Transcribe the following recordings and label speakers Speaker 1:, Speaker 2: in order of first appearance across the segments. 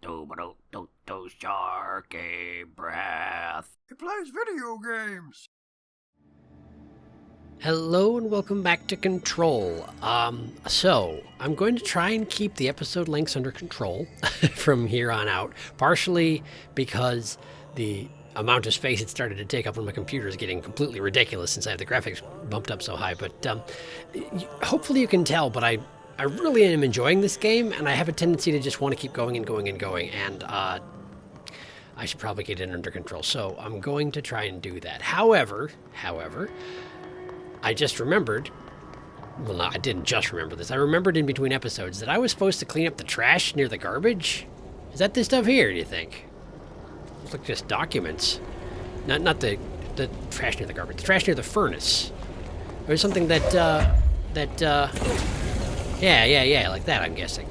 Speaker 1: SharkyBreath.
Speaker 2: He plays video games.
Speaker 3: Hello and welcome back to Control. So I'm going to try and keep the episode lengths under control from here on out, partially because the amount of space it started to take up on my computer is getting completely ridiculous since I have the graphics bumped up so high. But hopefully you can tell, but I really am enjoying this game, and I have a tendency to just want to keep going and going and going, and I should probably get it under control. So I'm going to try and do that. However, I just remembered, well, no, I didn't just remember this. I remembered in between episodes that I was supposed to clean up the trash near the garbage. Is that this stuff here, do you think? Looks like just documents. Not the trash near the garbage. The trash near the furnace. Or something that, yeah, like that, I'm guessing.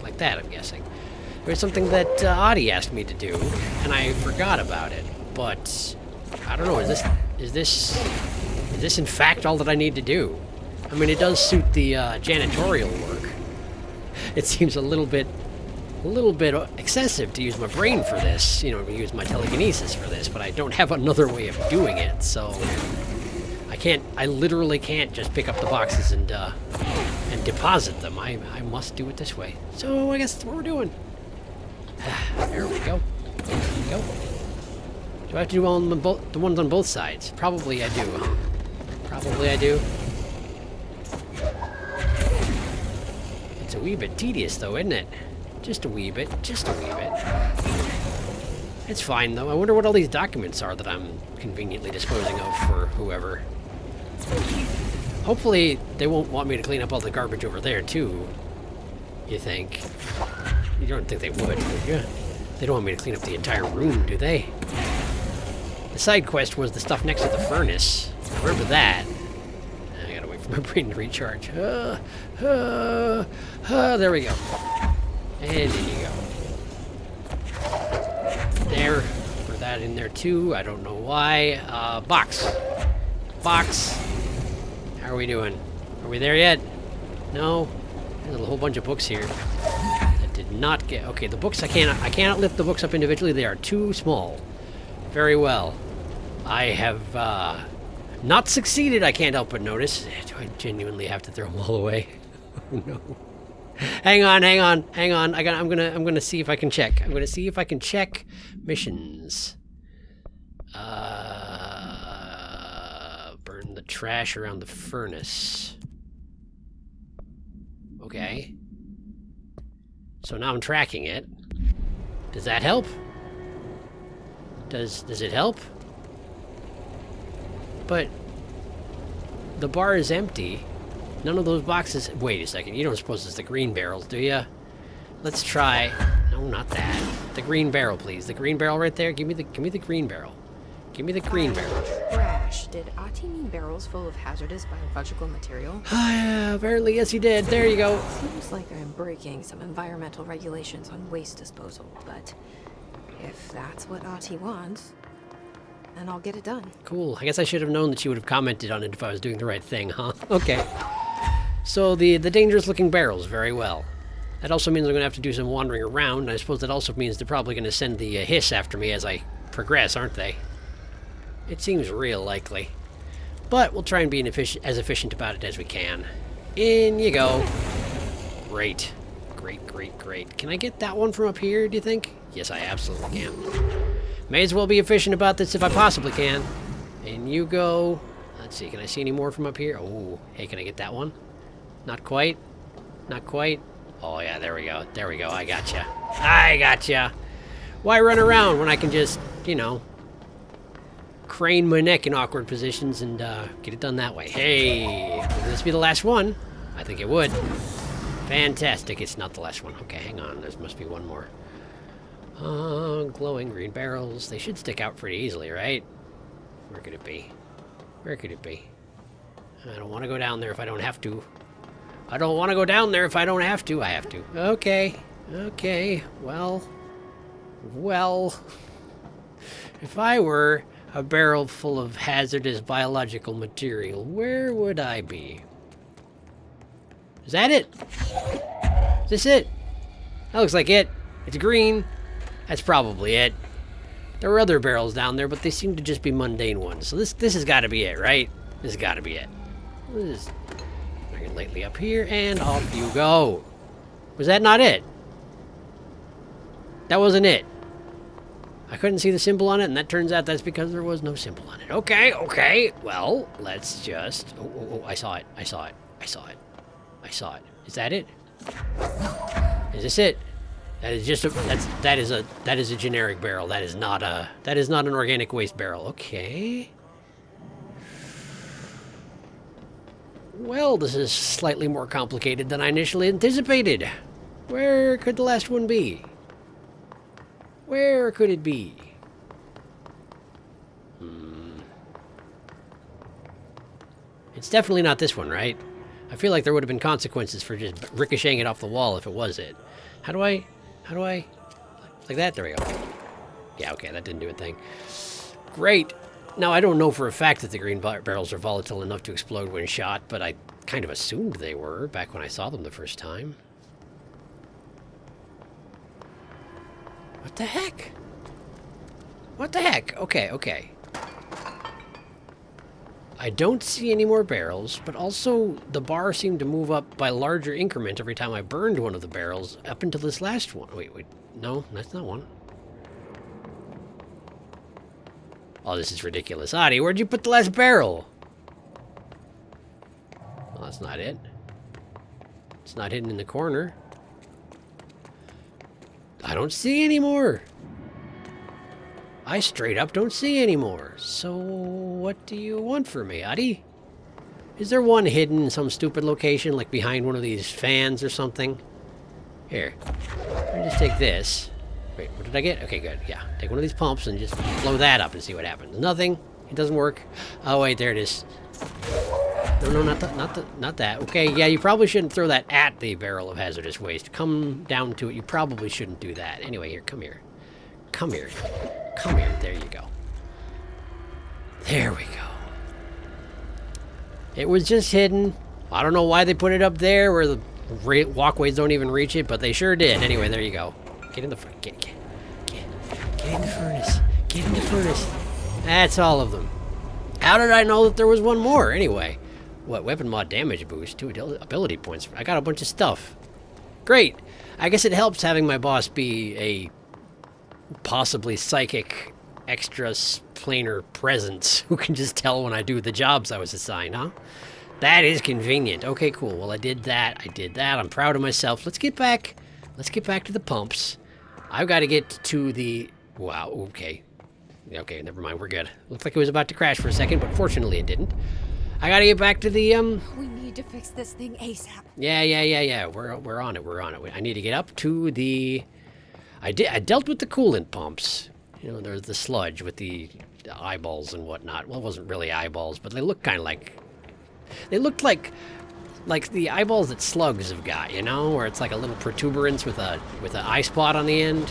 Speaker 3: There's something that Audie asked me to do, and I forgot about it. But, I don't know, is this in fact all that I need to do? I mean, it does suit the janitorial work. It seems a little bit excessive to use my brain for this, use my telekinesis for this, but I don't have another way of doing it, so I literally can't just pick up the boxes and deposit them. I must do it this way. So I guess that's what we're doing. There we go. Do I have to do the ones on both sides? Probably I do. It's a wee bit tedious though, isn't it? Just a wee bit. It's fine though. I wonder what all these documents are that I'm conveniently disposing of for whoever. Hopefully they won't want me to clean up all the garbage over there too, you think? You don't think they would you? They don't want me to clean up the entire room, do they? The side quest was the stuff next to the furnace. I remember that. I gotta wait for my brain to recharge. There we go. And in you go. There. Put that in there too. I don't know why. Box. How are we doing? Are we there yet? No. There's a whole bunch of books here. That did not get... Okay, the books, I cannot lift the books up individually. They are too small. Very well. I have not succeeded, I can't help but notice. Do I genuinely have to throw them all away? Oh no. Hang on. I'm gonna see if I can check. I'm gonna see if I can check missions. Burn the trash around the furnace. Okay. So now I'm tracking it. Does that help? Does it help? But the bar is empty. None of those boxes... Wait a second. You don't suppose it's the green barrels, do you? Let's try... No, not that. The green barrel, please. The green barrel right there. Give me the green barrel. Give me the green barrel.
Speaker 4: Trash. Did Ati mean barrels full of hazardous biological material?
Speaker 3: Apparently, yes, he did. There you go.
Speaker 4: Seems like I'm breaking some environmental regulations on waste disposal, but if that's what Ati wants, then I'll get it done.
Speaker 3: Cool. I guess I should have known that she would have commented on it if I was doing the right thing, huh? Okay. So the dangerous looking barrels, very well. That also means I'm going to have to do some wandering around, and I suppose that also means they're probably going to send the hiss after me as I progress, aren't they? It seems real likely. But we'll try and be as efficient about it as we can. In you go. Great. Can I get that one from up here, do you think? Yes, I absolutely can. May as well be efficient about this if I possibly can. In you go. Let's see, can I see any more from up here? Oh, hey, can I get that one? Not quite. Oh, yeah, there we go. I gotcha. Why run around when I can just, crane my neck in awkward positions and get it done that way? Hey, will this be the last one? I think it would. Fantastic. It's not the last one. Okay, hang on. There must be one more. Glowing green barrels. They should stick out pretty easily, right? Where could it be? I don't want to go down there if I don't have to. I have to. Okay. Well. If I were a barrel full of hazardous biological material, where would I be? Is that it? Is this it? That looks like it. It's green. That's probably it. There were other barrels down there, but they seem to just be mundane ones. So this has got to be it, right? This has got to be it. Bring it lightly up here, and off you go. Was that not it? That wasn't it. I couldn't see the symbol on it, and that turns out that's because there was no symbol on it. Okay, okay. Well, let's just... Oh, I saw it. I saw it. I saw it. I saw it. Is that it? Is this it? That is just a... that is a generic barrel. That is not an organic waste barrel. Okay. Well, this is slightly more complicated than I initially anticipated. Where could the last one be? Where could it be? It's definitely not this one, right? I feel like there would have been consequences for just ricocheting it off the wall if it was it. How do I... Like that? There we go. Yeah, okay, that didn't do a thing. Great. Now, I don't know for a fact that the green barrels are volatile enough to explode when shot, but I kind of assumed they were back when I saw them the first time. What the heck? What the heck? Okay, okay. I don't see any more barrels, but also the bar seemed to move up by larger increment every time I burned one of the barrels up until this last one. Wait, no, that's not one. Oh, this is ridiculous. Adi, where'd you put the last barrel? Well, that's not it. It's not hidden in the corner. I don't see any more. I straight up don't see any more. So, what do you want from me, Adi? Is there one hidden in some stupid location, like behind one of these fans or something? Here. Let me just take this. Wait, what did I get? Okay, good. Yeah, take one of these pumps and just blow that up and see what happens. Nothing. It doesn't work. Oh, wait, there it is. No, not that. Okay, yeah, you probably shouldn't throw that at the barrel of hazardous waste. Come down to it. You probably shouldn't do that. Anyway, here, come here. Come here. Come here. There you go. There we go. It was just hidden. I don't know why they put it up there where the walkways don't even reach it, but they sure did. Anyway, there you go. Get in the get in the furnace. Get in the furnace. That's all of them. How did I know that there was one more? Anyway, what weapon mod damage boost, 2 ability points. I got a bunch of stuff. Great. I guess it helps having my boss be a possibly psychic extra planar presence who can just tell when I do the jobs I was assigned, huh? That is convenient. Okay, cool. Well, I did that. I'm proud of myself. Let's get back to the pumps. I've got to get to the... Wow, okay. Okay, never mind. We're good. Looked like it was about to crash for a second, but fortunately it didn't. I got to get back to the,
Speaker 4: We need to fix this thing ASAP.
Speaker 3: Yeah. We're on it. I need to get up to the... I dealt with the coolant pumps. You know, there's the sludge with the eyeballs and whatnot. Well, it wasn't really eyeballs, but they looked kind of like... They looked like the eyeballs that slugs have got, you know, where it's like a little protuberance with an eye spot on the end.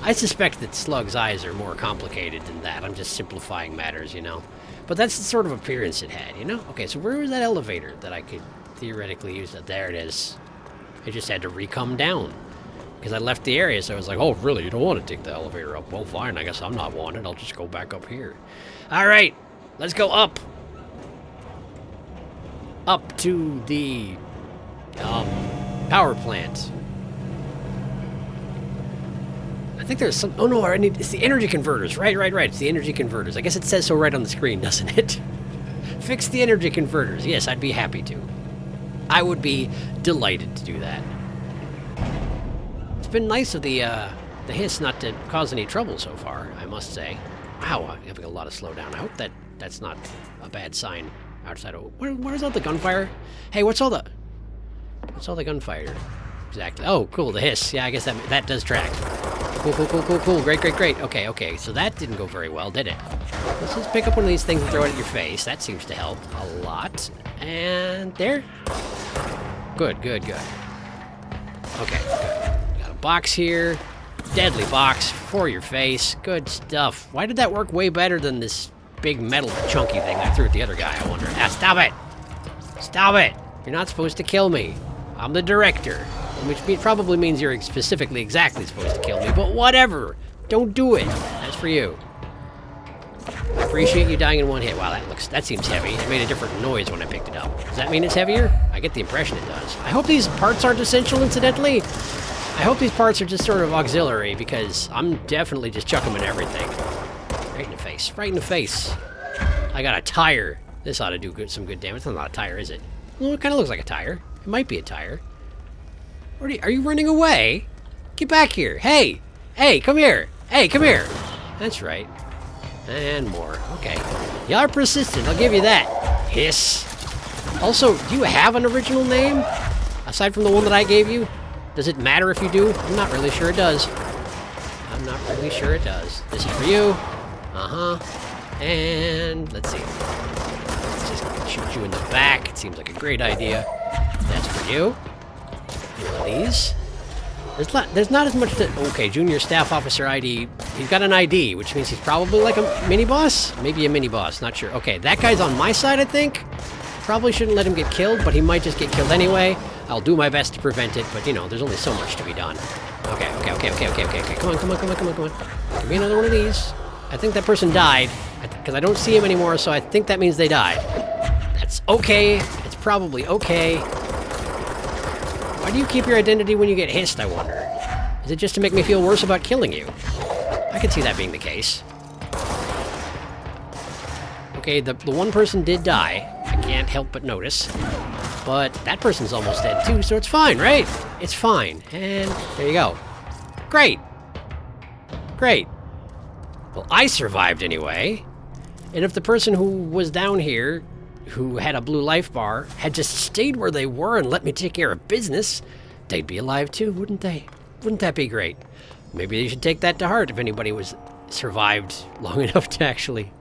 Speaker 3: I suspect that slugs' eyes are more complicated than that. I'm just simplifying matters, you know. But that's the sort of appearance it had, you know? Okay, so where was that elevator that I could theoretically use? There it is. I just had to re-come down. Because I left the area, so I was like, oh, really? You don't want to take the elevator up? Well, fine. I guess I'm not wanted. I'll just go back up here. All right. Let's go up. Up to the power plant. I think there's some... Oh, no, it's the energy converters. Right. It's the energy converters. I guess it says so right on the screen, doesn't it? Fix the energy converters. Yes, I'd be happy to. I would be delighted to do that. It's been nice of the hiss not to cause any trouble so far, I must say. Wow, I'm having a lot of slowdown. I hope that's not a bad sign. Outside of... Where's all the gunfire? Hey, what's all the gunfire? Exactly. Oh, cool, the hiss. Yeah, I guess that does track. Cool. Great. Okay, so that didn't go very well, did it? Let's just pick up one of these things and throw it at your face. That seems to help a lot. And there. Good. Okay, good. Got a box here. Deadly box for your face. Good stuff. Why did that work way better than this big metal chunky thing I threw at the other guy, I wonder? Ah, stop it! Stop it! You're not supposed to kill me. I'm the director. Which probably means you're specifically exactly supposed to kill me, but whatever! Don't do it! That's for you. I appreciate you dying in one hit. Wow, that seems heavy. It made a different noise when I picked it up. Does that mean it's heavier? I get the impression it does. I hope these parts aren't essential, incidentally. I hope these parts are just sort of auxiliary, because I'm definitely just chucking them in everything. Right in the face. Right in the face. I got a tire. This ought to do some good damage. It's not a tire, is it? Well, it kind of looks like a tire. It might be a tire. Are you running away? Get back here. Hey! Hey, come here! Hey, come here! That's right. And more. Okay. You are persistent, I'll give you that. Hiss. Also, do you have an original name? Aside from the one that I gave you? Does it matter if you do? I'm not really sure it does. I'm not really sure it does. This is for you. Uh-huh. And let's see. Let's just shoot you in the back. It seems like a great idea. That's for you. One of these. There's not as much to... Okay, Junior Staff Officer ID. He's got an ID, which means he's probably like a mini-boss? Maybe a mini-boss, not sure. Okay, that guy's on my side, I think. Probably shouldn't let him get killed, but he might just get killed anyway. I'll do my best to prevent it, but, you know, there's only so much to be done. Okay. Come on. Give me another one of these. I think that person died, because I don't see him anymore, so I think that means they died. That's okay. It's probably okay. Why do you keep your identity when you get hissed, I wonder? Is it just to make me feel worse about killing you? I could see that being the case. Okay, the one person did die. I can't help but notice. But that person's almost dead too, so it's fine, right? It's fine. And there you go. Great. Great. Well, I survived anyway. And if the person who was down here, who had a blue life bar, had just stayed where they were and let me take care of business, they'd be alive too, wouldn't they? Wouldn't that be great? Maybe they should take that to heart if anybody was survived long enough to actually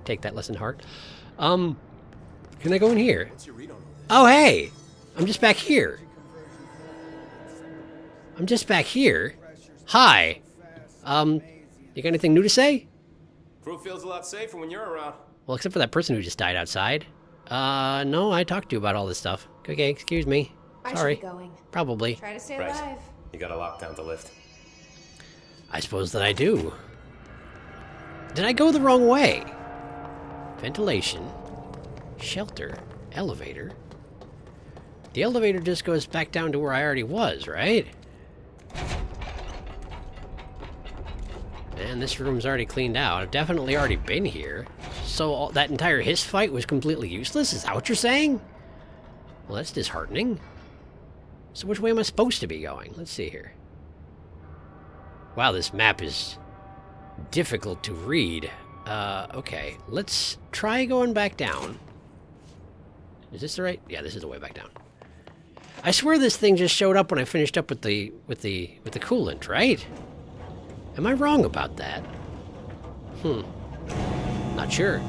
Speaker 3: take that lesson to heart. Can I go in here? Oh, hey! I'm just back here. Hi. You got anything new to say?
Speaker 1: Crew feels a lot safer when you're around.
Speaker 3: Well, except for that person who just died outside. No, I talked to you about all this stuff. Okay, excuse me. Sorry.
Speaker 4: I should be going.
Speaker 3: Probably.
Speaker 4: Try to stay
Speaker 1: Right.
Speaker 4: alive.
Speaker 1: You gotta lock down the lift.
Speaker 3: I suppose that I do. Did I go the wrong way? Ventilation. Shelter. Elevator. The elevator just goes back down to where I already was, right? Man, this room's already cleaned out. I've definitely already been here. So that entire hiss fight was completely useless? Is that what you're saying? Well, that's disheartening. So which way am I supposed to be going? Let's see here. Wow, this map is difficult to read. Okay. Let's try going back down. Is this the right? Yeah, this is the way back down. I swear this thing just showed up when I finished up with the coolant, right? Am I wrong about that? Not sure.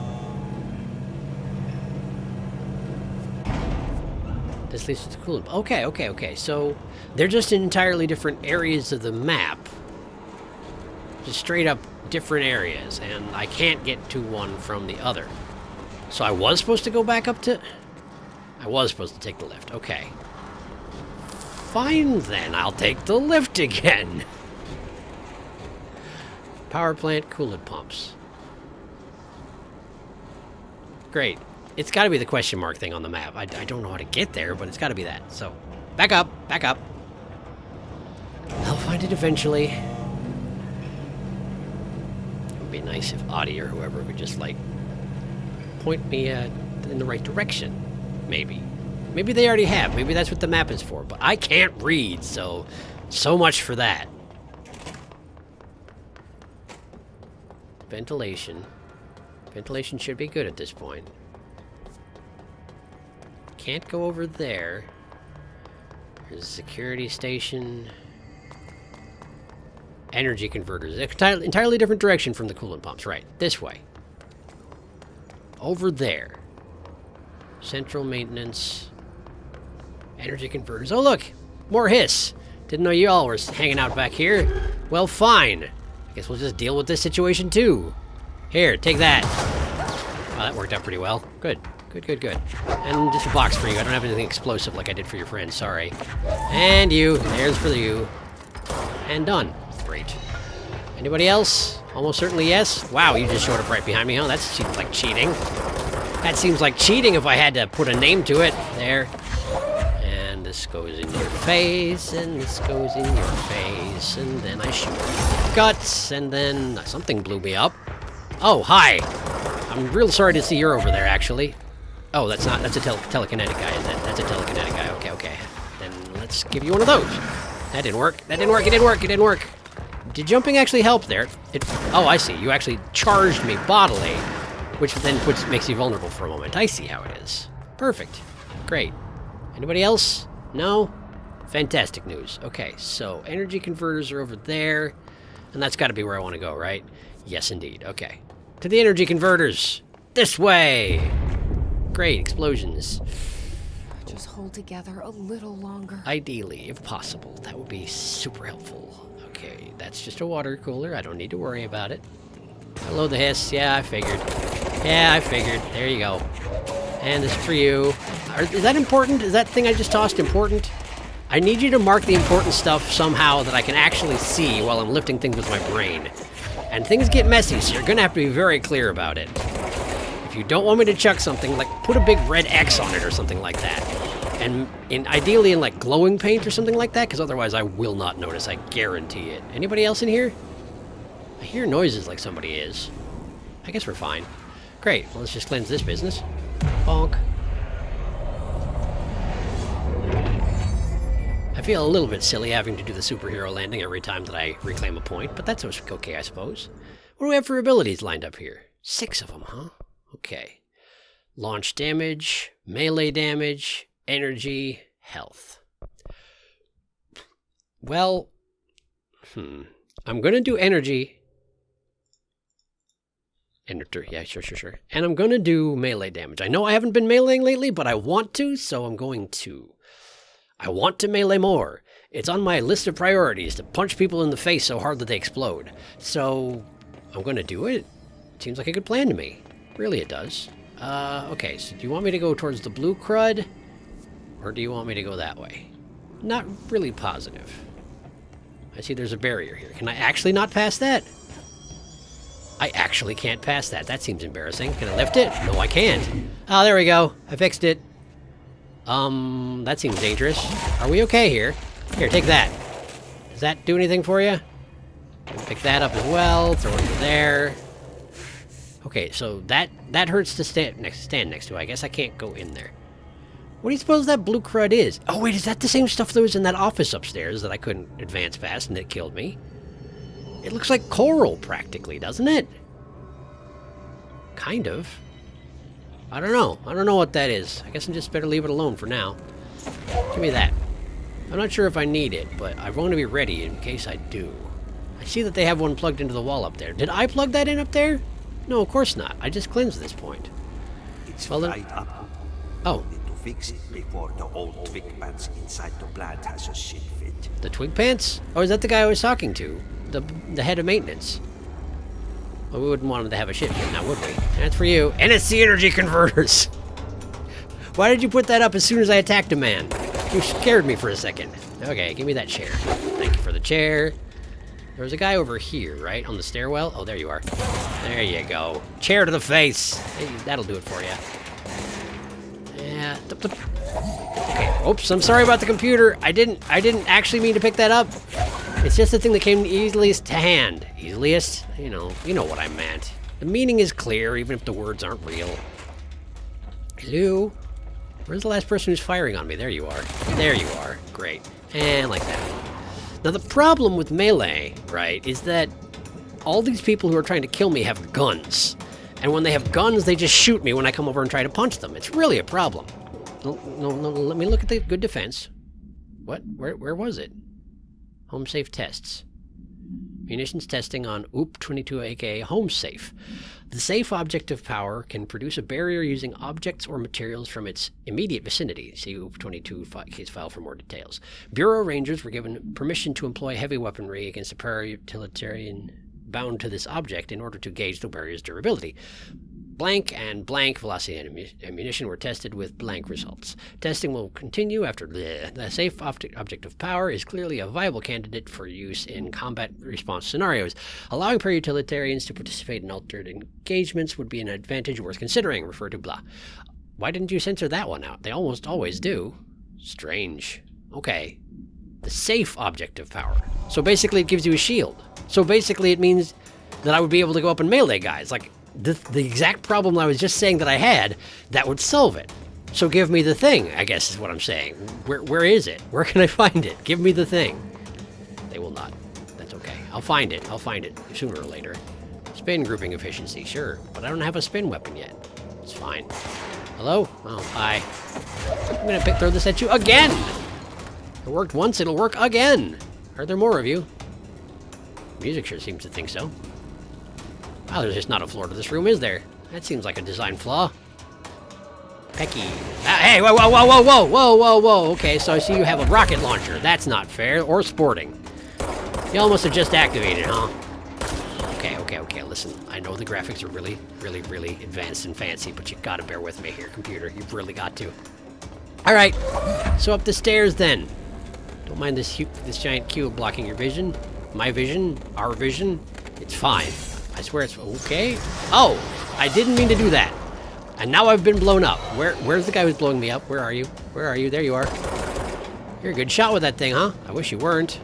Speaker 3: This leads to the coolant. Okay. So they're just in entirely different areas of the map. Just straight up different areas, and I can't get to one from the other. So I was supposed to go back up to... I was supposed to take the lift. Okay. Fine then, I'll take the lift again. Power plant, coolant pumps. Great. It's got to be the question mark thing on the map. I don't know how to get there, but it's got to be that. So, back up. I'll find it eventually. It would be nice if Audie or whoever would just, like, point me in the right direction. Maybe. Maybe they already have. Maybe that's what the map is for. But I can't read, so much for that. Ventilation. Ventilation should be good at this point. Can't go over there. There's a security station. Energy converters. Entirely different direction from the coolant pumps. Right. This way. Over there. Central maintenance. Energy converters. Oh, look! More hiss! Didn't know you all were hanging out back here. Well, fine. I guess we'll just deal with this situation, too. Here, take that. Oh, that worked out pretty well. Good. Good, good, good. And just a box for you. I don't have anything explosive like I did for your friend. Sorry. And you. There's for you. And done. Great. Anybody else? Almost certainly yes. Wow, you just showed up right behind me, huh? That seems like cheating. That seems like cheating if I had to put a name to it. There. And this goes in your face, and this goes in your face, and then I shoot your guts, and then something blew me up. Oh, hi. I'm real sorry to see you're over there, actually. Oh, that's not, that's a telekinetic guy, is that? That's a telekinetic guy. Okay, okay. Then let's give you one of those. That didn't work. That didn't work. It didn't work. It didn't work. Did jumping actually help there? Oh, I see. You actually charged me bodily, which then makes you vulnerable for a moment. I see how it is. Perfect. Great. Anybody else? No? Fantastic news. Okay, so energy converters are over there, and that's got to be where I want to go, right? Yes, indeed. Okay. To the energy converters. This way. Great. Explosions.
Speaker 4: Just hold together a little longer.
Speaker 3: Ideally, if possible. That would be super helpful. Okay, that's just a water cooler. I don't need to worry about it. Hello, the hiss. Yeah, I figured. Yeah, I figured. There you go. And this is for you. Is that important? Is that thing I just tossed important? I need you to mark the important stuff somehow that I can actually see while I'm lifting things with my brain. And things get messy, so you're going to have to be very clear about it. If you don't want me to chuck something, like put a big red X on it or something like that. And ideally in like glowing paint or something like that, because otherwise I will not notice, I guarantee it. Anybody else in here? I hear noises like somebody is. I guess we're fine. Great, well, let's just cleanse this business. Bonk. I feel a little bit silly having to do the superhero landing every time that I reclaim a point, but that's okay, I suppose. What do we have for abilities lined up here? 6 of them, huh? Okay. Launch damage, melee damage, energy, health. Well, I'm going to do energy. Enter, yeah, sure. And I'm going to do melee damage. I know I haven't been meleeing lately, but I want to, so I'm going to. I want to melee more. It's on my list of priorities to punch people in the face so hard that they explode. So, I'm going to do it. Seems like a good plan to me. Really, it does. Okay, so do you want me to go towards the blue crud? Or do you want me to go that way? Not really positive. I see there's a barrier here. Can I actually not pass that? I actually can't pass that. That seems embarrassing. Can I lift it? No, I can't. Oh, there we go. I fixed it. That seems dangerous. Are we okay here? Here, take that. Does that do anything for you? Pick that up as well. Throw it in there. Okay, so that hurts to stand next to. I guess I can't go in there. What do you suppose that blue crud is? Oh, wait, is that the same stuff that was in that office upstairs that I couldn't advance past and it killed me? It looks like coral, practically, doesn't it? Kind of. I don't know. I don't know what that is. I guess I just better leave it alone for now. Give me that. I'm not sure if I need it, but I want to be ready in case I do. I see that they have one plugged into the wall up there. Did I plug that in up there? No, of course not. I just cleansed this point.
Speaker 5: It's
Speaker 3: well, then...
Speaker 5: right up.
Speaker 3: Oh.
Speaker 5: Fix it before the old twig pants inside the plant has a shit fit.
Speaker 3: The twig pants? Oh, is that the guy I was talking to? The head of maintenance. Well, we wouldn't want him to have a shit fit now, would we? That's for you. And it's the energy converters! Why did you put that up as soon as I attacked a man? You scared me for a second. Okay, give me that chair. Thank you for the chair. There was a guy over here, right? On the stairwell? Oh, there you are. There you go. Chair to the face! Hey, that'll do it for you. Yeah. Okay. Oops. I'm sorry about the computer. I didn't actually mean to pick that up. It's just the thing that came easiest to hand. Easiest? You know what I meant. The meaning is clear, even if the words aren't real. Hello? Where's the last person who's firing on me? There you are. There you are. Great. And like that. Now the problem with melee, right, is that all these people who are trying to kill me have guns. And when they have guns, they just shoot me when I come over and try to punch them. It's really a problem. No, let me look at the good defense. What? Where was it? Home safe tests. Munitions testing on OOP-22, aka Home Safe. The safe object of power can produce a barrier using objects or materials from its immediate vicinity. See OOP-22 case file for more details. Bureau Rangers were given permission to employ heavy weaponry against a prior utilitarian bound to this object in order to gauge the barrier's durability. blank and blank velocity ammunition were tested with blank results. Testing will continue after the safe object of power is clearly a viable candidate for use in combat response scenarios. Allowing per-utilitarians to participate in altered engagements would be an advantage worth considering. Refer to blah. Why didn't you censor that one out? They almost always do. Strange. Okay. The safe object of power. So basically it gives you a shield. So basically it means that I would be able to go up and melee guys. Like, the exact problem I was just saying that I had, that would solve it. So give me the thing, I guess is what I'm saying. Where is it? Where can I find it? Give me the thing. They will not. That's okay. I'll find it. I'll find it sooner or later. Spin grouping efficiency, sure. But I don't have a spin weapon yet. It's fine. Hello? Oh, hi. I'm gonna throw this at you again! It worked once, it'll work again! Are there more of you? Music sure seems to think so. Wow, there's just not a floor to this room, is there? That seems like a design flaw. Pecky. Ah, hey, whoa, whoa, whoa, whoa, whoa, whoa, whoa, whoa. Okay, so I see you have a rocket launcher. That's not fair, or sporting. Y'all must have just activated, huh? Okay, listen. I know the graphics are really, really, really advanced and fancy, but you gotta bear with me here, computer. You've really got to. Alright, so up the stairs then. Don't mind this giant cube blocking your vision. My vision, our vision. It's fine. I swear it's okay. Oh, I didn't mean to do that. And now I've been blown up. Where's the guy who's blowing me up? Where are you? Where are you? There you are. You're a good shot with that thing, huh? I wish you weren't.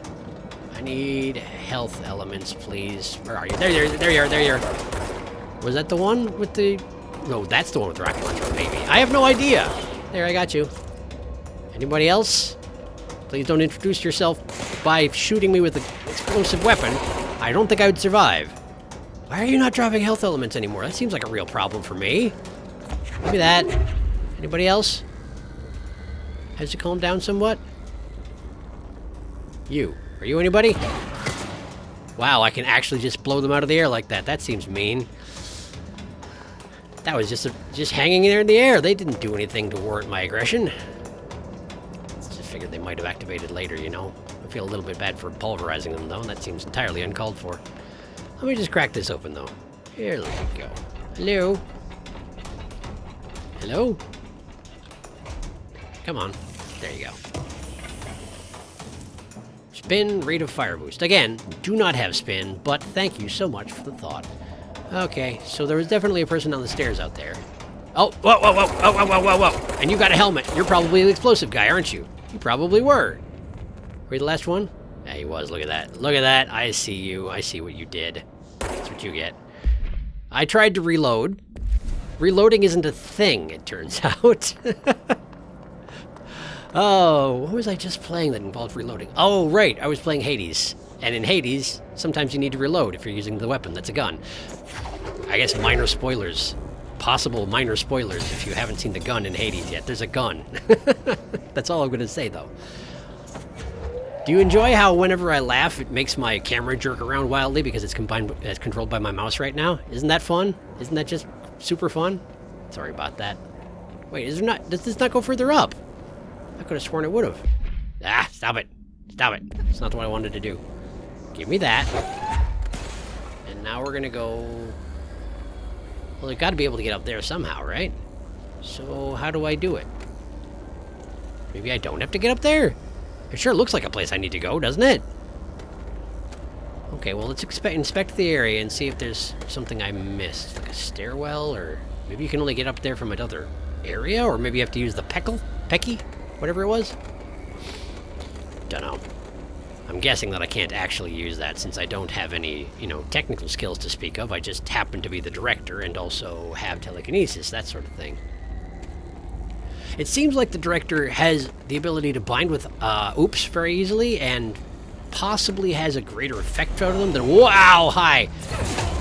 Speaker 3: I need health elements, please. Where are you? There you are. Was that the one with the... No, that's the one with the rocket launcher, maybe. I have no idea. There, I got you. Anybody else? Please don't introduce yourself by shooting me with an explosive weapon. I don't think I would survive. Why are you not dropping health elements anymore? That seems like a real problem for me. Maybe that. Anybody else? Has it calmed down somewhat? You. Are you anybody? Wow, I can actually just blow them out of the air like that. That seems mean. That was just hanging there in the air. They didn't do anything to warrant my aggression. Just figured they might have activated later, you know. I feel a little bit bad for pulverizing them, though. That seems entirely uncalled for. Let me just crack this open, though. Here we go. Hello? Hello? Come on. There you go. Spin, rate of fire boost. Again, do not have spin, but thank you so much for the thought. Okay, so there was definitely a person on the stairs out there. Oh, whoa, whoa, whoa, whoa, whoa, whoa, whoa, whoa. And you got a helmet. You're probably the explosive guy, aren't you? You probably were. Were you the last one? Yeah, he was. Look at that. Look at that. I see you. I see what you did. That's what you get. I tried to reload. Reloading isn't a thing, it turns out. Oh, what was I just playing that involved reloading? Oh, right. I was playing Hades. And in Hades, sometimes you need to reload if you're using the weapon that's a gun. I guess minor spoilers. Possible minor spoilers if you haven't seen the gun in Hades yet. There's a gun. That's all I'm going to say, though. Do you enjoy how whenever I laugh, it makes my camera jerk around wildly because it's controlled by my mouse right now? Isn't that fun? Isn't that just super fun? Sorry about that. Wait, does this not go further up? I could have sworn it would have. Ah, stop it. Stop it. It's not what I wanted to do. Give me that. And now we're gonna go... Well, I've got to be able to get up there somehow, right? So, how do I do it? Maybe I don't have to get up there? It sure looks like a place I need to go, doesn't it? Okay, well, let's inspect the area and see if there's something I missed. Like a stairwell, or maybe you can only get up there from another area, or maybe you have to use the Pecky? Whatever it was? Dunno. I'm guessing that I can't actually use that since I don't have any, technical skills to speak of. I just happen to be the director and also have telekinesis, that sort of thing. It seems like the director has the ability to bind with oops very easily and possibly has a greater effect out of them than, wow, hi,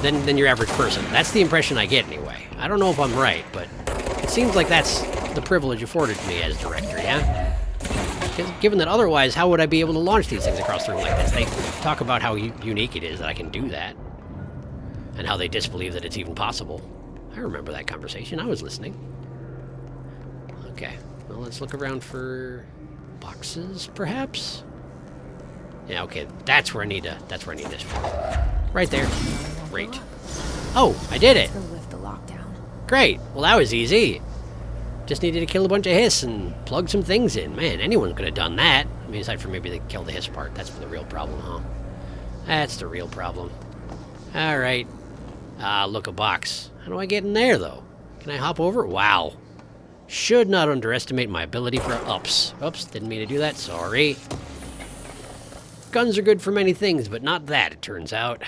Speaker 3: than your average person. That's the impression I get anyway. I don't know if I'm right, but it seems like that's the privilege afforded to me as director, yeah? Given that otherwise, how would I be able to launch these things across the room like this? They talk about how unique it is that I can do that. And how they disbelieve that it's even possible. I remember that conversation. I was listening. Okay. Well, let's look around for boxes, perhaps? Yeah, okay. That's where I need this for. Right there. Great. Oh, I did it!
Speaker 4: Let's go lift the lockdown.
Speaker 3: Great. Well, that was easy. Just needed to kill a bunch of hiss and plug some things in. Man, anyone could have done that. I mean, aside from maybe they kill the hiss part. That's the real problem, huh? That's the real problem. All right. Look, a box. How do I get in there, though? Can I hop over? Wow. Should not underestimate my ability for ups. Oops, didn't mean to do that. Sorry. Guns are good for many things, but not that, it turns out.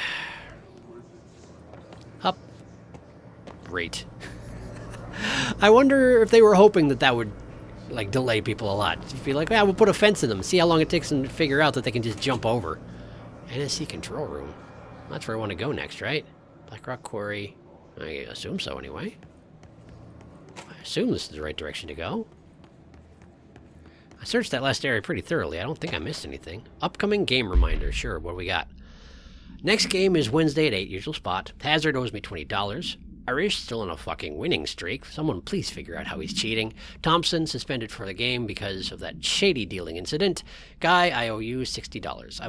Speaker 3: Up. Great. I wonder if they were hoping that that would, like, delay people a lot. You'd be like, yeah, we'll put a fence in them, see how long it takes them to figure out that they can just jump over. NSC control room. That's where I want to go next, right? Black Rock Quarry. I assume so, anyway. I assume this is the right direction to go. I searched that last area pretty thoroughly. I don't think I missed anything. Upcoming game reminder. Sure, what do we got? Next game is Wednesday at 8, usual spot. Hazard owes me $20. Irish still on a fucking winning streak. Someone please figure out how he's cheating. Thompson suspended for the game because of that shady dealing incident. Guy, I owe you $60.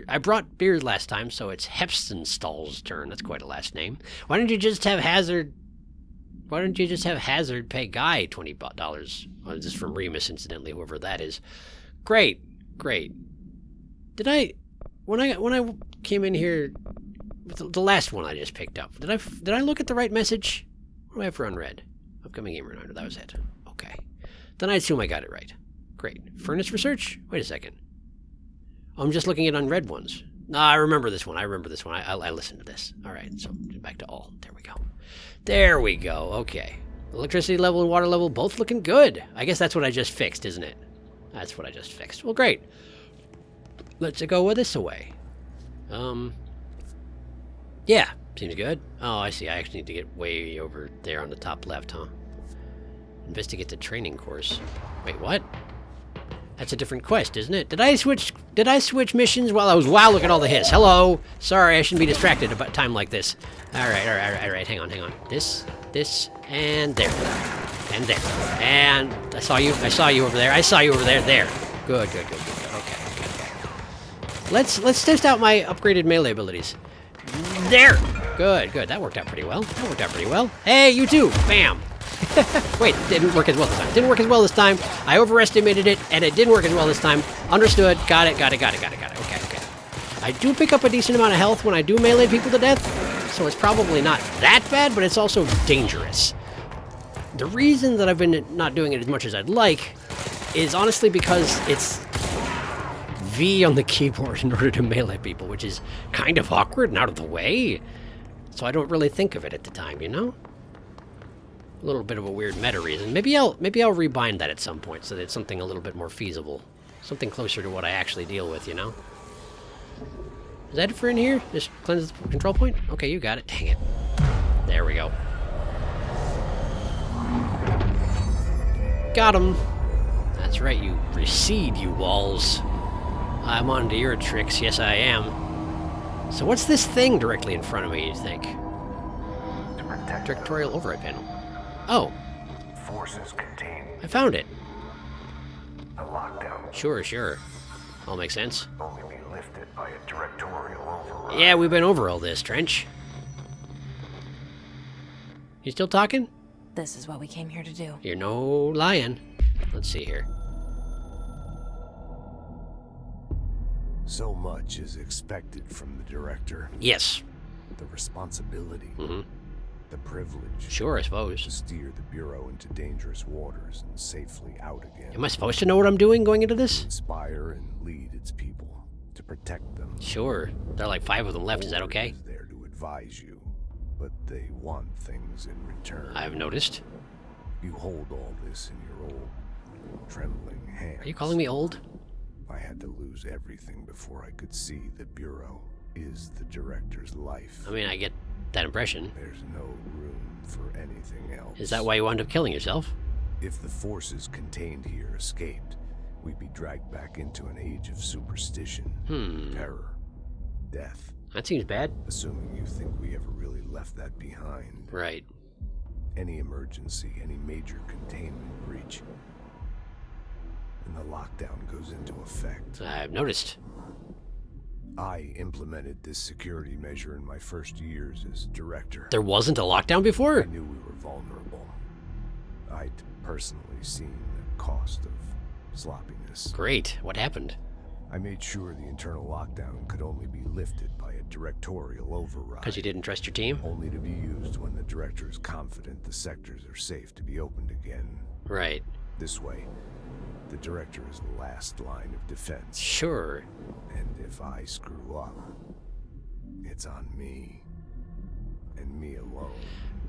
Speaker 3: I brought beer last time, so it's Hepstenstall's turn. That's quite a last name. Why don't you just have Hazard pay Guy $20? Oh, this is from Remus, incidentally, whoever that is. Great. Did I when I came in here, the last one I just picked up, did I look at the right message? What do I have for unread? Upcoming game reminder. That was it. Okay. Then I assume I got it right. Great. Furnace research? Wait a second. Oh, I'm just looking at unread ones. No, I remember this one. I listened to this. All right. So back to all. There we go. Okay. Electricity level and water level both looking good. I guess that's what I just fixed, isn't it? That's what I just fixed. Well, great. Let's go with this away. Yeah, seems good. Oh, I see. I actually need to get way over there on the top left, huh? Investigate the training course. Wait, what? That's a different quest, isn't it? Did I switch missions while I was... Wow, look at all the hiss. Hello. Sorry, I shouldn't be distracted about time like this. All right. Hang on. This, and there. And there. And I saw you over there. There. Good. Okay. Let's test out my upgraded melee abilities. There! Good. That worked out pretty well. Hey, you too! Bam! Wait, didn't work as well this time. I overestimated it, and it didn't work as well this time. Understood. Got it. Okay. I do pick up a decent amount of health when I do melee people to death, so it's probably not that bad, but it's also dangerous. The reason that I've been not doing it as much as I'd like is honestly because it's V on the keyboard in order to melee people, which is kind of awkward and out of the way. So I don't really think of it at the time, you know? A little bit of a weird meta reason. Maybe I'll rebind that at some point so that it's something a little bit more feasible. Something closer to what I actually deal with, you know? Is that it for in here? Just cleanse the control point? Okay, you got it. Dang it. There we go. Got him. That's right, you recede, you walls. I'm on to your tricks, yes I am. So what's this thing directly in front of me, you think? Directorial override panel. Oh.
Speaker 6: Forces contained.
Speaker 3: I found it.
Speaker 6: A lockdown.
Speaker 3: Sure. All makes sense.
Speaker 6: Only be lifted by a directorial override.
Speaker 3: Yeah, we've been over all this, Trench. You still talking?
Speaker 4: This is what we came here to do.
Speaker 3: You're no lying. Let's see here.
Speaker 7: So much is expected from the director.
Speaker 3: Yes.
Speaker 7: The responsibility.
Speaker 3: Mm-hmm.
Speaker 7: The privilege.
Speaker 3: Sure, I suppose.
Speaker 7: To steer the Bureau into dangerous waters and safely out again.
Speaker 3: Am I supposed to know what I'm doing going into this?
Speaker 7: To inspire and lead its people. To protect them.
Speaker 3: Sure. There are like 5 of them left. Is that okay?
Speaker 7: Is there to advise you, but they want things in return.
Speaker 3: I've noticed.
Speaker 7: You hold all this in your old, trembling hands.
Speaker 3: Are you calling me old?
Speaker 7: I had to lose everything before I could see the Bureau is the director's life.
Speaker 3: I mean, I get that impression.
Speaker 7: There's no room for anything else.
Speaker 3: Is that why you wound up killing yourself?
Speaker 7: If the forces contained here escaped, we'd be dragged back into an age of superstition, terror, death.
Speaker 3: That seems bad.
Speaker 7: Assuming you think we ever really left that behind.
Speaker 3: Right.
Speaker 7: Any emergency, any major containment breach, and the lockdown goes into effect.
Speaker 3: I've noticed.
Speaker 7: I implemented this security measure in my first years as director.
Speaker 3: There wasn't a lockdown before?
Speaker 7: I knew we were vulnerable. I'd personally seen the cost of sloppiness.
Speaker 3: Great. What happened?
Speaker 7: I made sure the internal lockdown could only be lifted by a directorial override.
Speaker 3: Because you didn't trust your team?
Speaker 7: Only to be used when the director is confident the sectors are safe to be opened again.
Speaker 3: Right.
Speaker 7: This way, the director is the last line of defense.
Speaker 3: Sure.
Speaker 7: And if I screw up, it's on me. And me alone.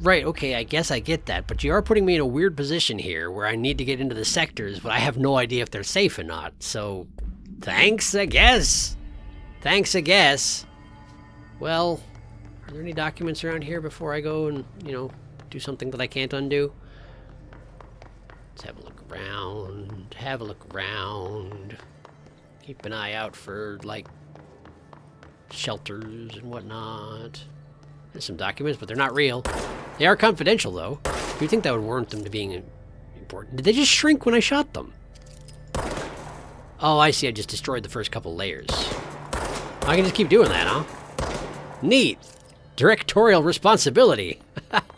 Speaker 3: Right, okay, I guess I get that, but you are putting me in a weird position here where I need to get into the sectors, but I have no idea if they're safe or not, so... Thanks, I guess. Thanks, I guess. Well, are there any documents around here before I go and, you know, do something that I can't undo? Let's have a look around. Have a look around. Keep an eye out for, like, shelters and whatnot. There's some documents, but they're not real. They are confidential, though. You'd think that would warrant them to being important. Did they just shrink when I shot them? Oh, I see. I just destroyed the first couple layers. I can just keep doing that, huh? Neat. Directorial responsibility.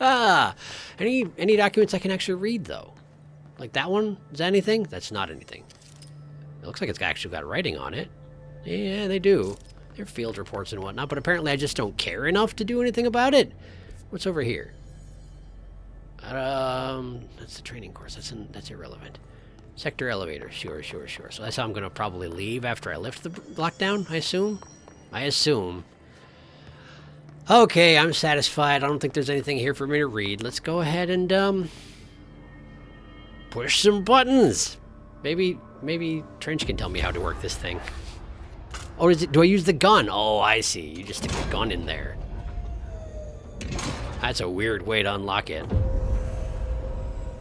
Speaker 3: Any documents I can actually read, though? Like that one? Is that anything? That's not anything. It looks like it's actually got writing on it. Yeah, they do. They're field reports and whatnot, but apparently I just don't care enough to do anything about it. What's over here? That's the training course. That's irrelevant. Sector elevator. Sure. So that's how I'm going to probably leave after I lift the lockdown, I assume? I assume. Okay, I'm satisfied. I don't think there's anything here for me to read. Let's go ahead and, push some buttons. Maybe Trench can tell me how to work this thing. Oh, do I use the gun? Oh, I see. You just stick the gun in there. That's a weird way to unlock it.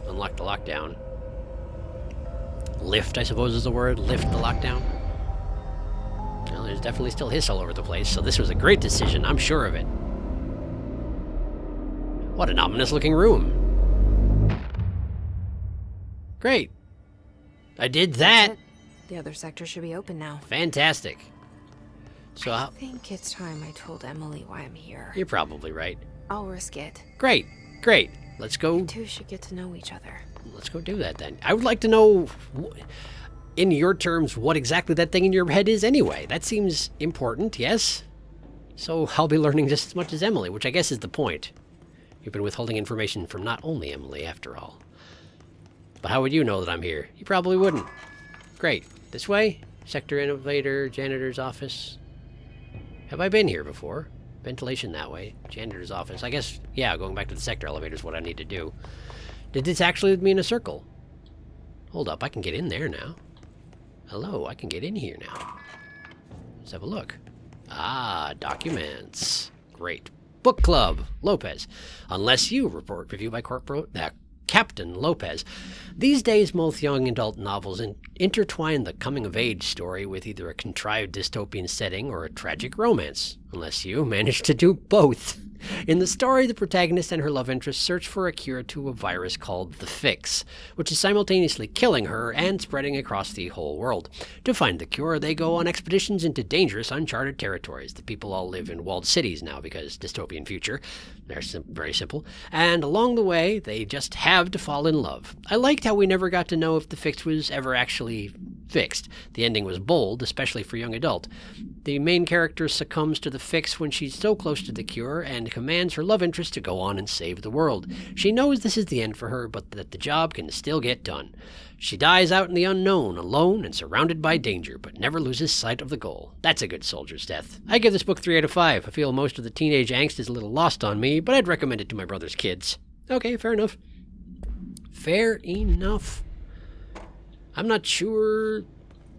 Speaker 3: Unlock the lockdown. Lift, I suppose is the word. Lift the lockdown. Well, there's definitely still hiss all over the place, so this was a great decision. I'm sure of it. What an ominous-looking room. Great. I did that.
Speaker 4: The other sector should be open now.
Speaker 3: Fantastic. So
Speaker 4: I think it's time I told Emily why I'm here.
Speaker 3: You're probably right.
Speaker 4: I'll risk it.
Speaker 3: Great. Let's go.
Speaker 4: You two should get to know each other.
Speaker 3: Let's go do that then. I would like to know, in your terms, what exactly that thing in your head is anyway. That seems important, yes? So I'll be learning just as much as Emily, which I guess is the point. You've been withholding information from not only Emily, after all. But how would you know that I'm here? You probably wouldn't. Great. This way? Sector elevator, janitor's office. Have I been here before? Ventilation that way. Janitor's office. I guess, yeah, going back to the sector elevator is what I need to do. Did this actually lead me in a circle? Hold up, I can get in there now. Hello, I can get in here now. Let's have a look. Ah, documents. Great. Book Club, Lopez. Unless you report review by Captain Lopez. These days, most young adult novels intertwine the coming-of-age story with either a contrived dystopian setting or a tragic romance, unless you manage to do both. In the story, the protagonist and her love interest search for a cure to a virus called the Fix, which is simultaneously killing her and spreading across the whole world. To find the cure, they go on expeditions into dangerous, uncharted territories. The people all live in walled cities now because dystopian future. They're very simple. And along the way, they just have to fall in love. I liked how we never got to know if the Fix was ever actually fixed. The ending was bold, especially for young adult. The main character succumbs to the Fix when she's so close to the cure and commands her love interest to go on and save the world. She knows this is the end for her, but that the job can still get done. She dies out in the unknown, alone and surrounded by danger, but never loses sight of the goal. That's a good soldier's death. I give this book 3 out of 5. I feel most of the teenage angst is a little lost on me, but I'd recommend it to my brother's kids. Okay, fair enough. Fair enough. I'm not sure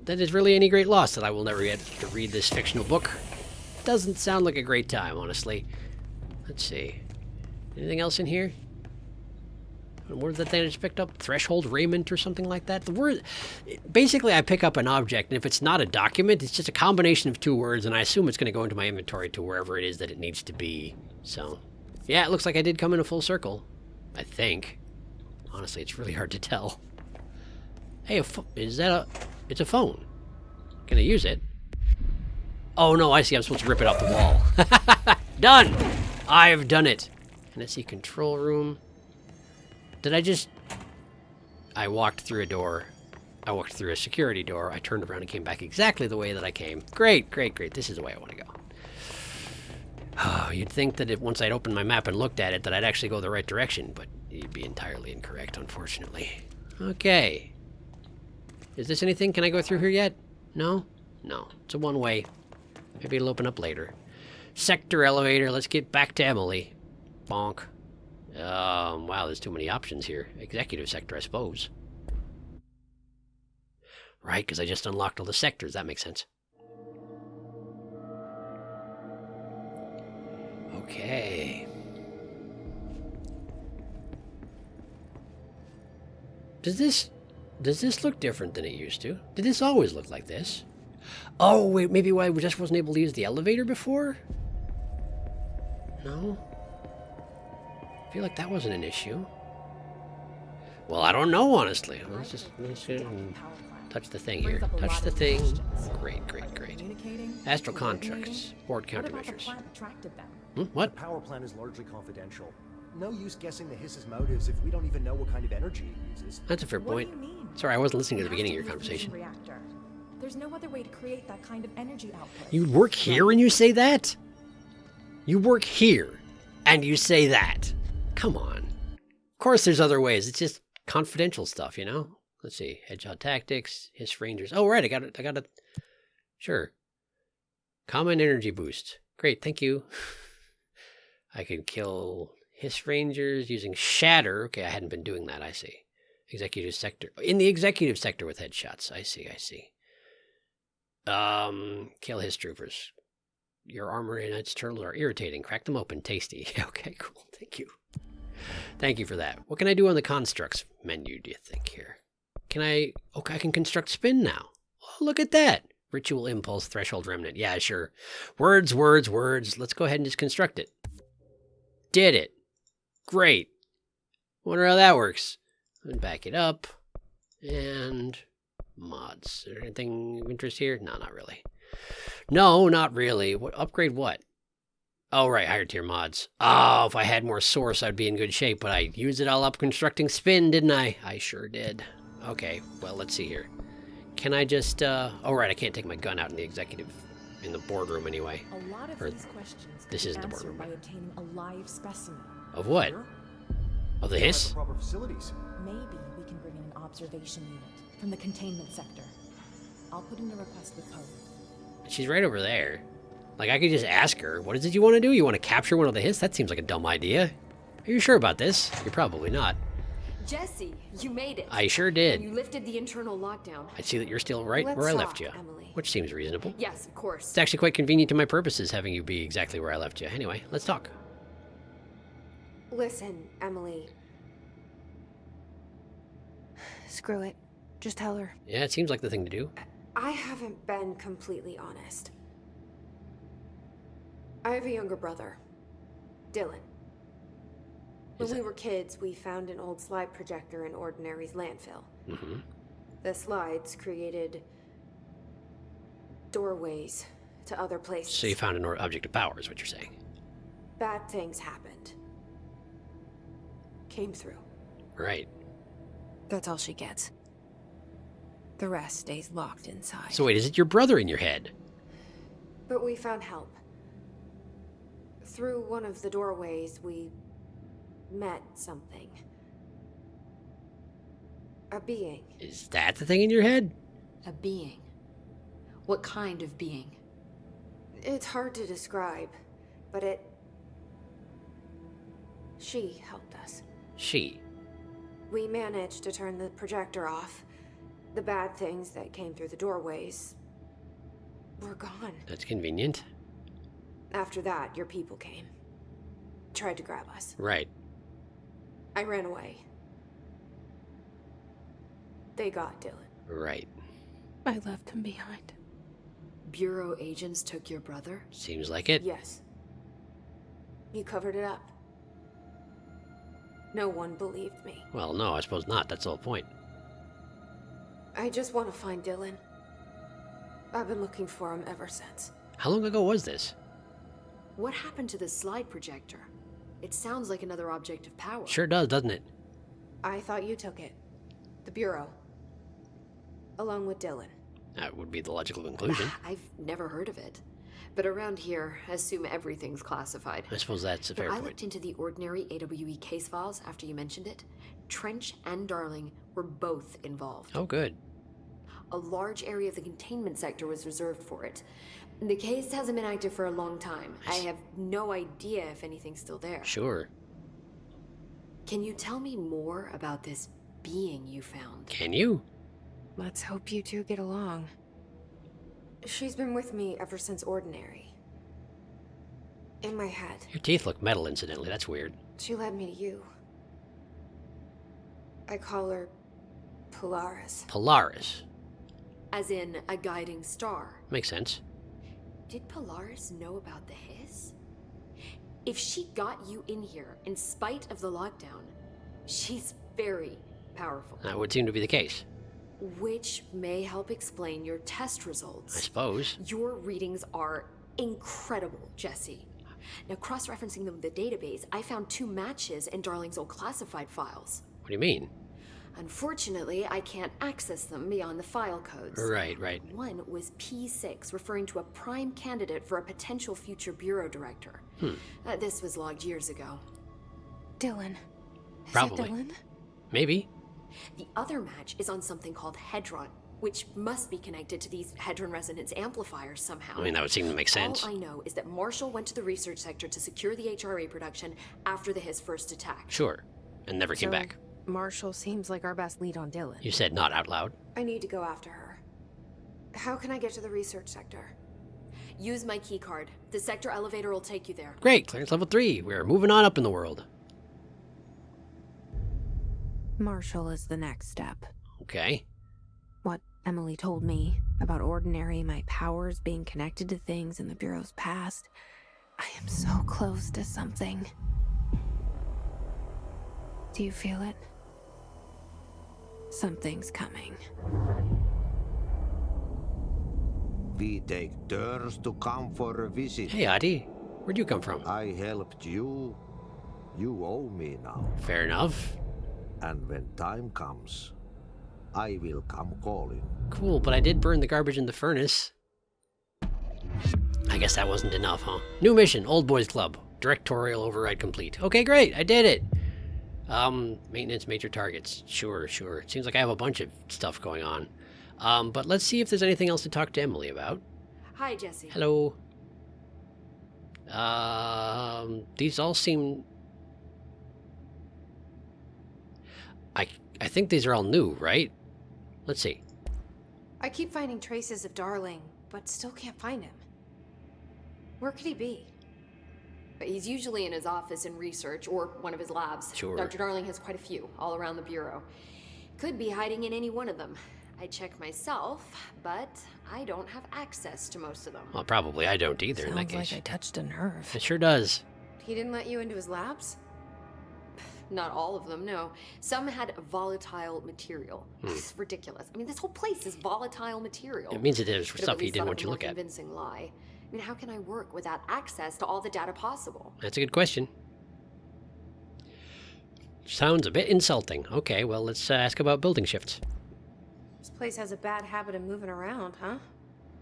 Speaker 3: that is really any great loss that I will never get to read this fictional book. Doesn't sound like a great time, honestly. Let's see. Anything else in here? What was that thing I just picked up? Threshold raiment or something like that? The word... Basically, I pick up an object, and if it's not a document, it's just a combination of two words, and I assume it's going to go into my inventory to wherever it is that it needs to be. So, yeah, it looks like I did come in a full circle. I think. Honestly, it's really hard to tell. Hey, is that a... It's a phone. Can I use it? Oh no, I see. I'm supposed to rip it off the wall. Done! I've done it. Can I see control room? Did I just... I walked through a door. I walked through a security door. I turned around and came back exactly the way that I came. Great, great, great. This is the way I want to go. Oh, you'd think that once I'd opened my map and looked at it that I'd actually go the right direction, but you'd be entirely incorrect, unfortunately. Okay. Is this anything? Can I go through here yet? No? No. It's a one-way. Maybe it'll open up later. Sector elevator. Let's get back to Emily. Bonk. Wow, there's too many options here. Executive sector, I suppose. Right, because I just unlocked all the sectors. That makes sense. Okay. Does this look different than it used to? Did this always look like this? Oh, wait, maybe I just wasn't able to use the elevator before? No? I feel like that wasn't an issue. Well, I don't know, honestly. Let's just touch the thing here. Touch the thing. Great, great, great. Astral constructs. Board countermeasures. What?
Speaker 8: The power plant is largely confidential. No use guessing the hiss's motives if we don't even know what kind of energy it uses.
Speaker 3: That's a fair point. Sorry, I wasn't listening to the beginning of your conversation.
Speaker 9: There's no other way to create that kind of energy output.
Speaker 3: You work here and you say that? You work here and you say that? Come on. Of course there's other ways. It's just confidential stuff, you know? Let's see. Hedgehog tactics, hiss rangers. Oh, right. I got it. Sure. Common energy boost. Great. Thank you. I can kill hiss rangers using shatter. Okay, I hadn't been doing that. I see. Executive sector. In the executive sector with headshots. I see. Kill hiss troopers. Your armor and its turtles are irritating. Crack them open. Tasty. Okay, cool. Thank you. Thank you for that. What can I do on the constructs menu, do you think, here? Can I... Okay, I can construct spin now. Oh, look at that. Ritual impulse, threshold remnant. Yeah, sure. Words. Let's go ahead and just construct it. Did it. Great. Wonder how that works. And back it up. And... mods. Is there anything of interest here? No, not really. No, not really. What upgrade what? Oh, right, higher tier mods. Oh, if I had more source, I'd be in good shape, but I used it all up constructing spin, didn't I? I sure did. Okay, well, let's see here. Can I just, oh, right, I can't take my gun out in the executive, in the boardroom anyway.
Speaker 9: A lot of these questions
Speaker 3: this isn't the
Speaker 9: answered
Speaker 3: boardroom.
Speaker 9: by obtaining a live specimen.
Speaker 3: Of what? Of the hiss?
Speaker 8: Proper facilities.
Speaker 9: Maybe we can bring in an observation unit from the containment sector. I'll put in a request with code.
Speaker 3: She's right over there. Like, I could just ask her, what is it you want to do? You want to capture one of the hiss? That seems like a dumb idea. Are you sure about this? You're probably not.
Speaker 10: Jesse, you made it.
Speaker 3: I sure did.
Speaker 10: You lifted the internal lockdown.
Speaker 3: I see that you're still right
Speaker 4: Let's
Speaker 3: where I
Speaker 4: talk,
Speaker 3: left you,
Speaker 4: Emily.
Speaker 3: which seems reasonable.
Speaker 10: Yes, of course.
Speaker 3: It's actually quite convenient to my purposes having you be exactly where I left you. Anyway, let's talk.
Speaker 4: Listen, Emily. Screw it. Just tell her.
Speaker 3: Yeah, it seems like the thing to do.
Speaker 4: I haven't been completely honest. I have a younger brother, Dylan. When we were kids, we found an old slide projector in Ordinary's landfill.
Speaker 3: Mm-hmm.
Speaker 4: The slides created doorways to other places.
Speaker 3: So you found an object of power, is what you're saying.
Speaker 4: Bad things happened. Came through.
Speaker 3: Right.
Speaker 4: That's all she gets. The rest stays locked inside.
Speaker 3: So wait, is it your brother in your head?
Speaker 4: But we found help. Through one of the doorways, we met something. A being.
Speaker 3: Is that the thing in your head?
Speaker 10: A being. What kind of being?
Speaker 4: It's hard to describe, but she helped us.
Speaker 3: She.
Speaker 4: We managed to turn the projector off. The bad things that came through the doorways were gone.
Speaker 3: That's convenient.
Speaker 4: After that, your people came. Tried to grab us.
Speaker 3: Right.
Speaker 4: I ran away. They got Dylan.
Speaker 3: Right.
Speaker 4: I left him behind.
Speaker 10: Bureau agents took your brother?
Speaker 3: Seems like it.
Speaker 4: Yes. You covered it up. No one believed me.
Speaker 3: Well, no, I suppose not. That's the whole point.
Speaker 4: I just want to find Dylan. I've been looking for him ever since.
Speaker 3: How long ago was this?
Speaker 10: What happened to the slide projector? It sounds like another object of power.
Speaker 3: Sure does, doesn't it?
Speaker 4: I thought you took it. The Bureau. Along with Dylan.
Speaker 3: That would be the logical conclusion.
Speaker 10: I've never heard of it. But around here, I assume everything's classified.
Speaker 3: I suppose that's a fair
Speaker 10: I
Speaker 3: point.
Speaker 10: looked into the ordinary AWE case files after you mentioned it. Trench and Darling were both involved.
Speaker 3: Oh, good.
Speaker 10: A large area of the containment sector was reserved for it. The case hasn't been active for a long time. I have no idea if anything's still there.
Speaker 3: Sure.
Speaker 10: Can you tell me more about this being you found?
Speaker 3: Can you?
Speaker 4: Let's hope you two get along. She's been with me ever since Ordinary. In my head.
Speaker 3: Your teeth look metal, incidentally. That's weird.
Speaker 4: She led me to you. I call her Polaris.
Speaker 3: Polaris.
Speaker 10: As in a guiding star.
Speaker 3: Makes sense.
Speaker 10: Did Polaris know about the hiss? If she got you in here in spite of the lockdown, she's very powerful.
Speaker 3: That would seem to be the case.
Speaker 10: Which may help explain your test results.
Speaker 3: I suppose.
Speaker 10: Your readings are incredible, Jesse. Now, cross-referencing them with the database, I found 2 matches in Darling's old classified files.
Speaker 3: What do you mean?
Speaker 10: Unfortunately, I can't access them beyond the file codes.
Speaker 3: Right.
Speaker 10: One was P6, referring to a prime candidate for a potential future bureau director. This was logged years ago.
Speaker 4: Dylan.
Speaker 3: Probably.
Speaker 4: Is it Dylan?
Speaker 3: Maybe.
Speaker 10: The other match is on something called Hedron, which must be connected to these Hedron resonance amplifiers somehow.
Speaker 3: I mean, that would seem to make sense.
Speaker 10: All I know is that Marshall went to the research sector to secure the HRA production after his first attack.
Speaker 3: Sure. And never came back.
Speaker 4: Marshall seems like our best lead on Dylan.
Speaker 3: You said not out loud.
Speaker 4: I need to go after her. How can I get to the research sector?
Speaker 10: Use my key card. The sector elevator will take you there.
Speaker 3: Great. Clearance level 3. We're moving on up in the world.
Speaker 4: Marshall is the next step.
Speaker 3: Okay.
Speaker 4: What Emily told me about Ordinary, my powers being connected to things in the Bureau's past. I am so close to something. Do you feel it? Something's coming.
Speaker 5: We take turns to come for a visit.
Speaker 3: Hey, Adi. Where'd you come from?
Speaker 5: I helped you. You owe me now.
Speaker 3: Fair enough.
Speaker 5: And when time comes, I will come calling.
Speaker 3: Cool, but I did burn the garbage in the furnace. I guess that wasn't enough, huh? New mission, Old Boys Club. Directorial override complete. Okay, great, I did it. Maintenance major targets. Sure. It seems like I have a bunch of stuff going on. But let's see if there's anything else to talk to Emily about.
Speaker 10: Hi, Jesse.
Speaker 3: Hello. These all seem... I think these are all new, right? Let's see.
Speaker 4: I keep finding traces of Darling, but still can't find him. Where could he be?
Speaker 10: But he's usually in his office in research or one of his labs.
Speaker 3: Sure.
Speaker 10: Dr. Darling has quite a few all around the Bureau. Could be hiding in any one of them. I check myself, but I don't have access to most of them.
Speaker 3: Well, probably I don't either in that
Speaker 4: Sounds
Speaker 3: case.
Speaker 4: like I touched a nerve.
Speaker 3: It sure does.
Speaker 4: He didn't let you into his labs?
Speaker 10: Not all of them, no. Some had volatile material. It's ridiculous. I mean, this whole place is volatile material.
Speaker 3: It means that there's
Speaker 10: Could have
Speaker 3: stuff
Speaker 10: at
Speaker 3: he
Speaker 10: least
Speaker 3: didn't
Speaker 10: thought
Speaker 3: want
Speaker 10: of
Speaker 3: you
Speaker 10: a
Speaker 3: to look
Speaker 10: more
Speaker 3: at.
Speaker 10: convincing lie. I mean, how can I work without access to all the data possible?
Speaker 3: That's a good question. Sounds a bit insulting. Okay, well, let's ask about building shifts.
Speaker 4: This place has a bad habit of moving around, huh?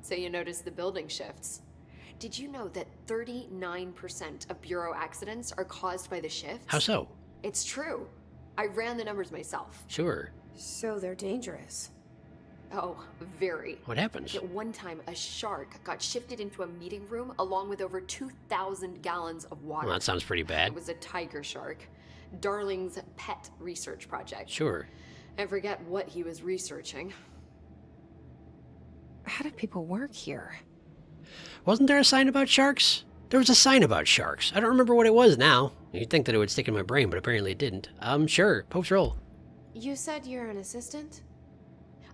Speaker 10: So you notice the building shifts. Did you know that 39% of Bureau accidents are caused by the shifts?
Speaker 3: How so?
Speaker 10: It's true. I ran the numbers myself.
Speaker 3: Sure.
Speaker 4: So they're dangerous.
Speaker 10: Oh, very.
Speaker 3: What happens?
Speaker 10: At one time, a shark got shifted into a meeting room along with over 2,000 gallons of water.
Speaker 3: Well, that sounds pretty bad.
Speaker 10: It was a tiger shark. Darling's pet research project.
Speaker 3: Sure.
Speaker 10: I forget what he was researching.
Speaker 4: How do people work here?
Speaker 3: Wasn't there a sign about sharks? There was a sign about sharks. I don't remember what it was now. You'd think that it would stick in my brain, but apparently it didn't. Sure. Post roll.
Speaker 4: You said you're an assistant?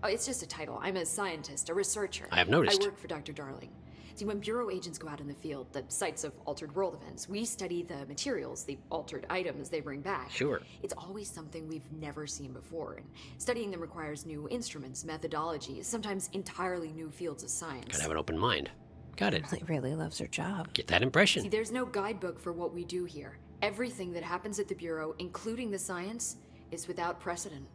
Speaker 10: Oh, it's just a title. I'm a scientist, a researcher.
Speaker 3: I have noticed.
Speaker 10: I work for Dr. Darling. See, when Bureau agents go out in the field, the sites of altered world events, we study the materials, the altered items they bring back.
Speaker 3: Sure.
Speaker 10: It's always something we've never seen before, and studying them requires new instruments, methodologies, sometimes entirely new fields of science.
Speaker 3: Gotta have an open mind. Got it.
Speaker 4: Emily really loves her job.
Speaker 3: Get that impression.
Speaker 10: See, there's no guidebook for what we do here. Everything that happens at the Bureau, including the science, is without precedent.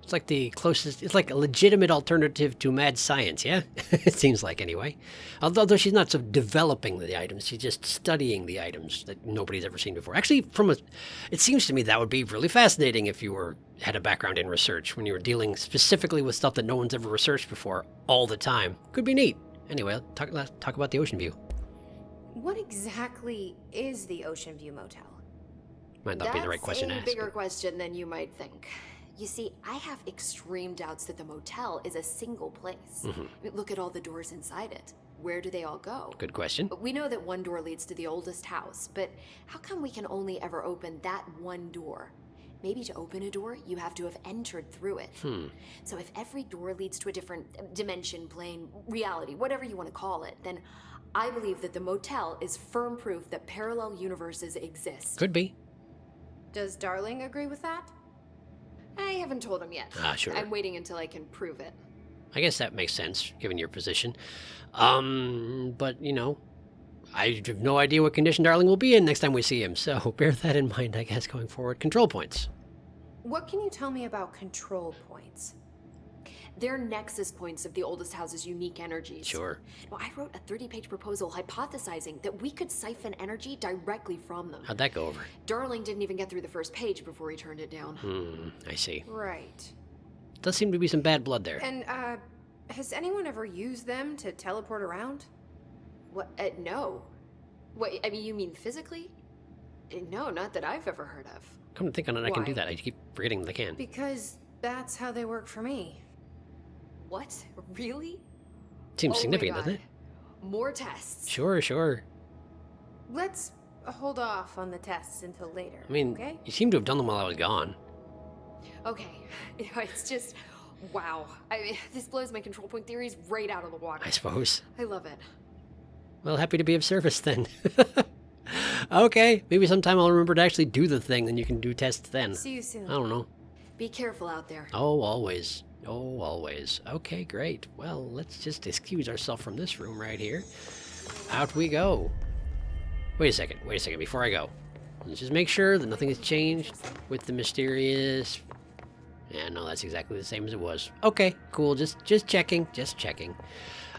Speaker 3: It's like the closest, it's like a legitimate alternative to mad science, yeah? It seems like, anyway. Although she's not so developing the items, she's just studying the items that nobody's ever seen before. Actually, it seems to me that would be really fascinating if you had a background in research, when you were dealing specifically with stuff that no one's ever researched before all the time. Could be neat. Anyway, let's talk about the Ocean View.
Speaker 4: What exactly is the Ocean View Motel?
Speaker 3: Might not be the right question to ask.
Speaker 10: That's a bigger question than you might think. You see, I have extreme doubts that the motel is a single place. I mean, look at all the doors inside it. Where do they all go?
Speaker 3: Good question.
Speaker 10: We know that one door leads to the oldest house, but how come we can only ever open that one door? Maybe to open a door, you have to have entered through it. So if every door leads to a different dimension, plane, reality, whatever you want to call it, then I believe that the motel is firm proof that parallel universes exist.
Speaker 3: Could be.
Speaker 4: Does Darling agree with that?
Speaker 10: I haven't told him yet.
Speaker 3: Sure.
Speaker 10: I'm waiting until I can prove it.
Speaker 3: I guess that makes sense, given your position. But, you know, I have no idea what condition Darling will be in next time we see him, so bear that in mind, I guess, going forward. Control points.
Speaker 4: What can you tell me about control points?
Speaker 10: They're nexus points of the oldest house's unique energies.
Speaker 3: Sure.
Speaker 10: Well, I wrote a 30-page proposal hypothesizing that we could siphon energy directly from them.
Speaker 3: How'd that go over?
Speaker 10: Darling didn't even get through the first page before he turned it down.
Speaker 3: I see.
Speaker 4: Right.
Speaker 3: Does seem to be some bad blood there.
Speaker 4: And, has anyone ever used them to teleport around?
Speaker 10: What? No. What, I mean, you mean physically? No, not that I've ever heard of.
Speaker 3: Come to think on it, I can do
Speaker 4: Why?
Speaker 3: that. I keep forgetting that I can.
Speaker 4: Because that's how they work for me.
Speaker 10: What? Really?
Speaker 3: Seems
Speaker 10: Oh
Speaker 3: significant,
Speaker 10: my
Speaker 3: doesn't it?
Speaker 10: God. More tests.
Speaker 3: Sure.
Speaker 4: Let's hold off on the tests until later,
Speaker 3: I mean,
Speaker 4: okay?
Speaker 3: you seem to have done them while I was gone.
Speaker 10: Okay. It's just, wow. I mean, this blows my control point theories right out of the water.
Speaker 3: I suppose.
Speaker 10: I love it.
Speaker 3: Well, happy to be of service then. Okay, maybe sometime I'll remember to actually do the thing, then you can do tests then.
Speaker 4: See you soon.
Speaker 3: I don't know.
Speaker 10: Be careful out there.
Speaker 3: Oh, always. Oh, always. Okay, great. Well, let's just excuse ourselves from this room right here. Out we go. Wait a second, before I go. Let's just make sure that nothing has changed with the mysterious... Yeah, no, that's exactly the same as it was. Okay, cool, just checking.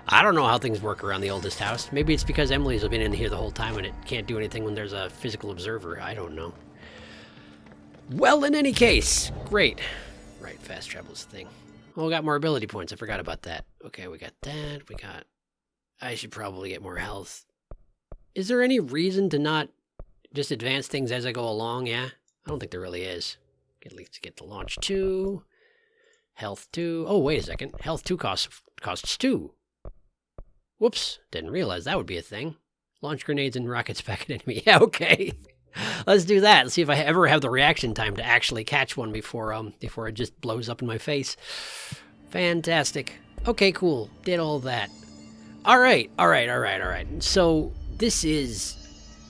Speaker 3: I don't know how things work around the oldest house. Maybe it's because Emily's been in here the whole time and it can't do anything when there's a physical observer. I don't know. Well, in any case, great. Right, fast travel's the thing. Well, we got more ability points. I forgot about that. Okay, we got that. I should probably get more health. Is there any reason to not just advance things as I go along? Yeah? I don't think there really is. At least get the launch 2. Health 2. Oh, wait a second. Health 2 costs 2. Whoops. Didn't realize that would be a thing. Launch grenades and rockets back at enemy. Yeah, okay. Let's do that. Let's see if I ever have the reaction time to actually catch one before it just blows up in my face. Fantastic. Okay, cool. Did all that. All right. So this is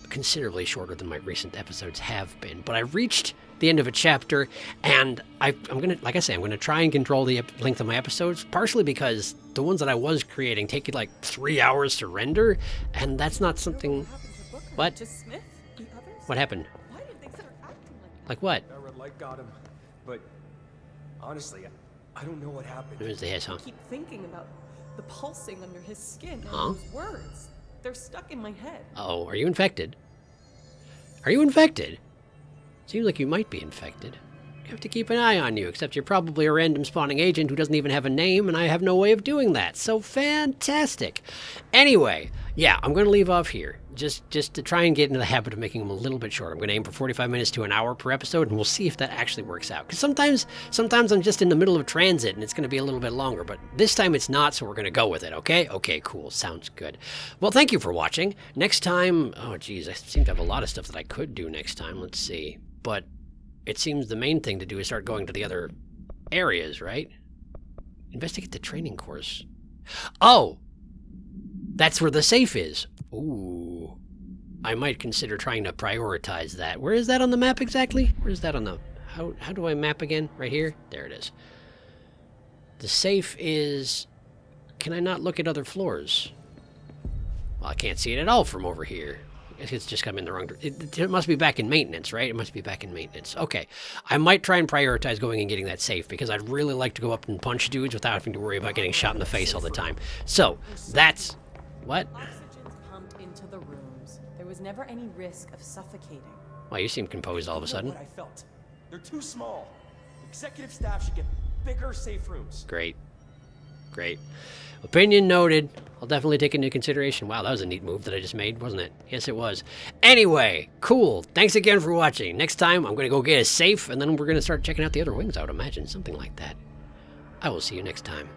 Speaker 3: considerably shorter than my recent episodes have been, but I reached the end of a chapter, and I'm gonna try and control the length of my episodes, partially because the ones that I was creating take like 3 hours to render, and that's not something. What? What happened?
Speaker 8: Why did they start acting
Speaker 3: Like what?
Speaker 8: That red light got him, but honestly, I don't know what happened.
Speaker 3: It was the hiss, huh?
Speaker 11: I keep thinking about the pulsing under his skin and
Speaker 3: Huh?
Speaker 11: those words. They're stuck in my head.
Speaker 3: Oh, are you infected? Are you infected? Seems like you might be infected. I have to keep an eye on you, except you're probably a random spawning agent who doesn't even have a name, and I have no way of doing that. So fantastic. Anyway, yeah, I'm going to leave off here, just to try and get into the habit of making them a little bit shorter. I'm going to aim for 45 minutes to an hour per episode, and we'll see if that actually works out. Because sometimes I'm just in the middle of transit, and it's going to be a little bit longer, but this time it's not, so we're going to go with it, okay? Okay, cool. Sounds good. Well, thank you for watching. Next time, oh geez, I seem to have a lot of stuff that I could do next time. Let's see. But it seems the main thing to do is start going to the other areas, right? Investigate the training course. Oh! That's where the safe is. Ooh. I might consider trying to prioritize that. Where is that on the map exactly? Where is that on the... How do I map again? Right here? There it is. The safe is... Can I not look at other floors? Well, I can't see it at all from over here. I guess it's just coming in the wrong direction. It must be back in maintenance, right? It must be back in maintenance. Okay. I might try and prioritize going and getting that safe, because I'd really like to go up and punch dudes without having to worry about getting shot in the face all the time. So, that's... What?
Speaker 11: Oxygen's pumped into the rooms. There was never any risk of suffocating.
Speaker 3: Well, you seem composed all of a sudden.
Speaker 8: What I felt. They're too small. Executive staff should get bigger safe rooms.
Speaker 3: Great. Great. Opinion noted. I'll definitely take into consideration. Wow, that was a neat move that I just made, wasn't it? Yes, it was. Anyway, cool. Thanks again for watching. Next time, I'm going to go get a safe, and then we're going to start checking out the other wings, I would imagine. Something like that. I will see you next time.